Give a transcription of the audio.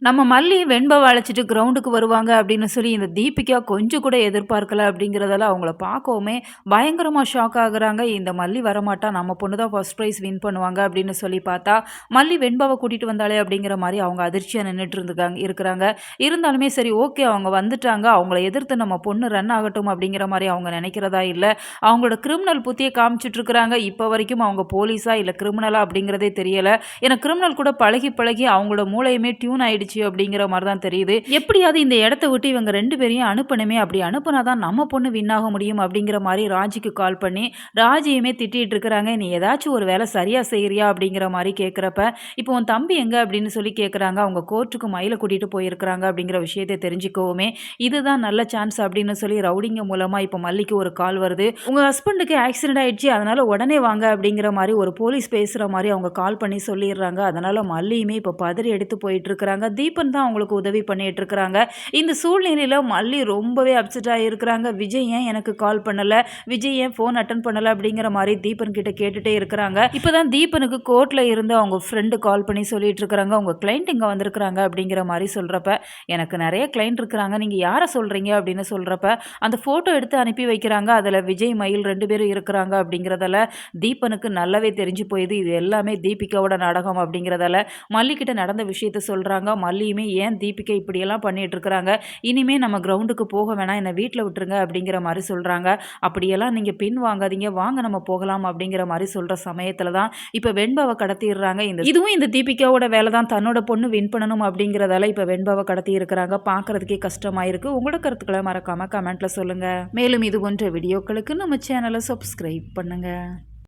நம்ம மல்லி வெண்பாவ அழைச்சிட்டு கிரவுண்டுக்கு வருவாங்க அப்படின்னு சொல்லி இந்த தீபிகா கொஞ்சம் கூட எதிர்பார்க்கல அப்படிங்கிறதால அவங்கள பார்க்கவுமே பயங்கரமா ஷாக் ஆகுறாங்க. இந்த மல்லி வரமாட்டா, நம்ம பொண்ணு தான் ஃபர்ஸ்ட் ப்ரைஸ் வின் பண்ணுவாங்க அப்படின்னு சொல்லி பார்த்தா, மல்லி வெண்பாவ கூட்டிட்டு வந்தாளே அப்படிங்கிற மாரி அவங்க அதிர்ச்சியா நின்னுட்டு இருக்கிறாங்க. இருந்தாலுமே சரி ஓகே அவங்க வந்துட்டாங்க. அவங்கள எதிர்த்து நம்ம பொண்ணு ரன் ஆகட்டும் அப்படிங்கிற மாரி அவங்க நினைக்கிறதா இல்ல. அவங்களோட கிரிமினல் புத்திய காமிச்சிட்டு இருக்கிறாங்க. இப்ப வரைக்கும் அவங்க போலீஸா இல்ல கிரிமினலா அப்படிங்கிறதே தெரியல. ஏன்னா கிரிமினல் கூட பழகி பழகி அவங்களோட மூளையுமே டியூன் ஆயிடுச்சு அப்படிங்கிற மாதிரி தான் தெரியுது. எப்படியாவது இந்த இடத்த விட்டு இவங்க 2 பேரையும் அனுப்பணுமே, அப்படி அனுப்புனா தான் நம்ம பொண்ணு வின் ஆக முடியும் அப்படிங்கிற மாரி ராஜிக்கு கால் பண்ணி, ராஜியுமே திட்டிட்டு இருக்கிறாங்க. "நீ ஏதாச்சும் ஒரு வேலை சரியா செய்றியா?" அப்படிங்கிற மாரி கேட்கிறப்ப, "இப்போ உன் தம்பி எங்க?" அப்படின்னு சொல்லி கேட்குறாங்க. அவங்க கோர்ட்டுக்கு மயில கூட்டிட்டு போயிருக்கிறாங்க அப்படிங்கிற விஷயத்த தெரிஞ்சுக்கவுமே, இதுதான் நல்ல சான்ஸ் அப்படின்னு சொல்லி ரவுடிங்க மூலமா இப்போ மல்லிக்கு ஒரு கால் வருது. "உங்க ஹஸ்பண்டுக்கு ஆக்சிடென்ட் ஆயிடுச்சு. அதனால உடனே வாங்க." அப்படிங்கிற மாரி ஒரு போலீஸ் பேசுற மாரி அவங்க கால் பண்ணி சொல்லிடுறாங்க. அதனால மல்லியுமே இப்போ பதறி எடுத்து போயிட்டு இருக்கிறாங்க. தீபன் தான் அவங்களுக்கு உதவி பண்ணிட்டு இருக்கிறாங்க. இந்த சூழ்நிலையில மல்லி ரொம்பவே அப்செட் ஆகியிருக்கிறாங்க. விஜய் ஏன் எனக்கு கால் பண்ணல, விஜய் ஏன் ஃபோன் அட்டன் பண்ணல அப்படிங்கிற மாதிரி தீபன் கிட்ட கேட்டுட்டே இருக்கிறாங்க. இப்பதான் தீபனுக்கு கோர்ட்ல இருந்து அவங்க ஃப்ரெண்டு கால் பண்ணி சொல்லிட்டு இருக்கிறாங்க, உங்க கிளைண்ட் இங்க வந்திருக்கிறாங்க அப்படிங்கிற மாதிரி சொல்றப்ப, எனக்கு நிறைய கிளைண்ட் இருக்கிறாங்க, நீங்க யாரை சொல்றீங்க அப்படின்னு சொல்றப்ப, அந்த போட்டோ எடுத்து அனுப்பி வைக்கிறாங்க. அதுல விஜய் மயில் 2 பேரும் இருக்கிறாங்க அப்படிங்கிறதால தீபனுக்கு நல்லாவே தெரிஞ்சு போயுது இது எல்லாமே தீபிகாவோட நாடகம் அப்படிங்கிறதால மல்லிகிட்ட நடந்த விஷயத்த சொல்றாங்க. மல்லியுமே ஏன் தீபிகா இப்படியெல்லாம் பண்ணிட்டு இருக்கிறாங்க, இனிமே நம்ம கிரவுண்டுக்கு போக வேணாம், என்னை வீட்டில் விட்டுருங்க அப்படிங்கிற மாதிரி சொல்றாங்க. அப்படியெல்லாம் நீங்க பின் வாங்காதீங்க, வாங்க நம்ம போகலாம் அப்படிங்கிற மாதிரி சொல்ற சமயத்துல தான் இப்ப வெண்பாவை கடத்திடுறாங்க. இதுவும் இந்த தீபிகாவோட வேலை தான், தன்னோட பொண்ணு வின் பண்ணணும் அப்படிங்கிறதால இப்ப வெண்பாவை கடத்தி இருக்கிறாங்க. பார்க்கறதுக்கே கஷ்டமா இருக்கு. உங்களோட கருத்துக்களை மறக்காம கமெண்ட்ல சொல்லுங்க. மேலும் இது போன்ற வீடியோக்களுக்கு நம்ம சேனலை சப்ஸ்கிரைப் பண்ணுங்க.